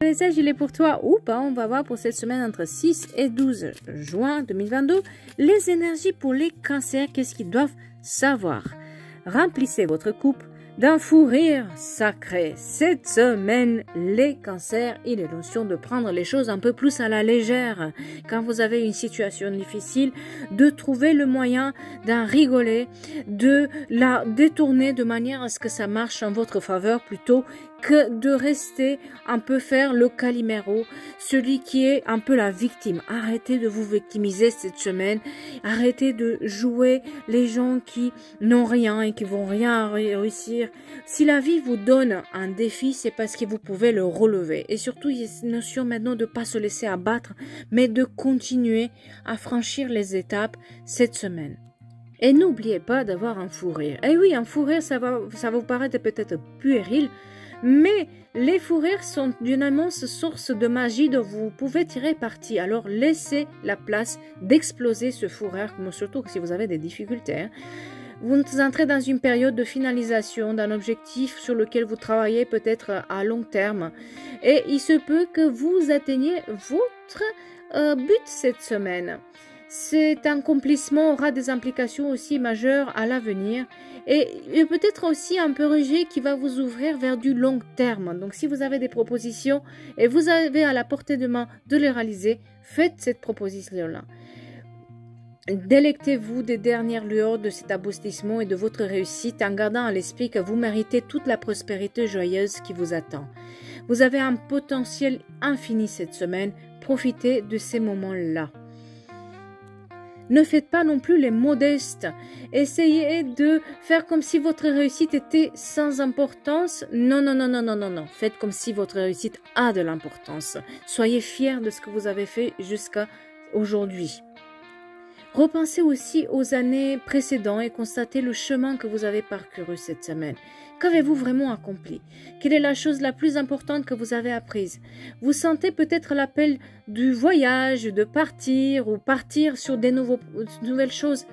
Le message, il est pour toi ou pas. On va voir pour cette semaine entre 6 et 12 juin 2022. Les énergies pour les cancers, qu'est-ce qu'ils doivent savoir? Remplissez votre coupe d'un fou rire sacré. Cette semaine, les cancers, il est notion de prendre les choses un peu plus à la légère. Quand vous avez une situation difficile, de trouver le moyen d'en rigoler, de la détourner de manière à ce que ça marche en votre faveur plutôt que de rester un peu faire le Calimero, celui qui est un peu la victime. Arrêtez de vous victimiser cette semaine. Arrêtez de jouer les gens qui n'ont rien et qui vont rien réussir. Si la vie vous donne un défi, c'est parce que vous pouvez le relever. Et surtout, il y a cette notion maintenant de ne pas se laisser abattre, mais de continuer à franchir les étapes cette semaine. Et n'oubliez pas d'avoir un fou rire. Et oui, un fou rire, ça va vous paraître peut-être puéril, mais les fous rires sont d'une immense source de magie dont vous pouvez tirer parti. Alors laissez la place d'exploser ce fou rire, surtout si vous avez des difficultés. Hein. Vous entrez dans une période de finalisation d'un objectif sur lequel vous travaillez peut-être à long terme. Et il se peut que vous atteigniez votre but cette semaine. Cet accomplissement aura des implications aussi majeures à l'avenir et peut-être aussi un projet qui va vous ouvrir vers du long terme. Donc si vous avez des propositions et vous avez à la portée de main de les réaliser, faites cette proposition-là. Délectez-vous des dernières lueurs de cet aboutissement et de votre réussite en gardant à l'esprit que vous méritez toute la prospérité joyeuse qui vous attend. Vous avez un potentiel infini cette semaine, profitez de ces moments-là. Ne faites pas non plus les modestes. Essayez de faire comme si votre réussite était sans importance. Non, non, non, non, non, non, non. Faites comme si votre réussite a de l'importance. Soyez fiers de ce que vous avez fait jusqu'à aujourd'hui. Repensez aussi aux années précédentes et constatez le chemin que vous avez parcouru cette semaine. Qu'avez-vous vraiment accompli? Quelle est la chose la plus importante que vous avez apprise? Vous sentez peut-être l'appel du voyage, de partir ou partir sur des nouvelles choses?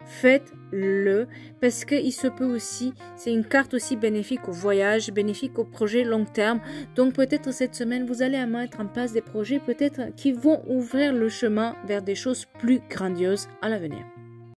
Faites-le parce qu'il se peut aussi, c'est une carte aussi bénéfique au voyage, bénéfique au projet long terme. Donc peut-être cette semaine, vous allez mettre en place des projets peut-être qui vont ouvrir le chemin vers des choses plus grandioses à l'avenir.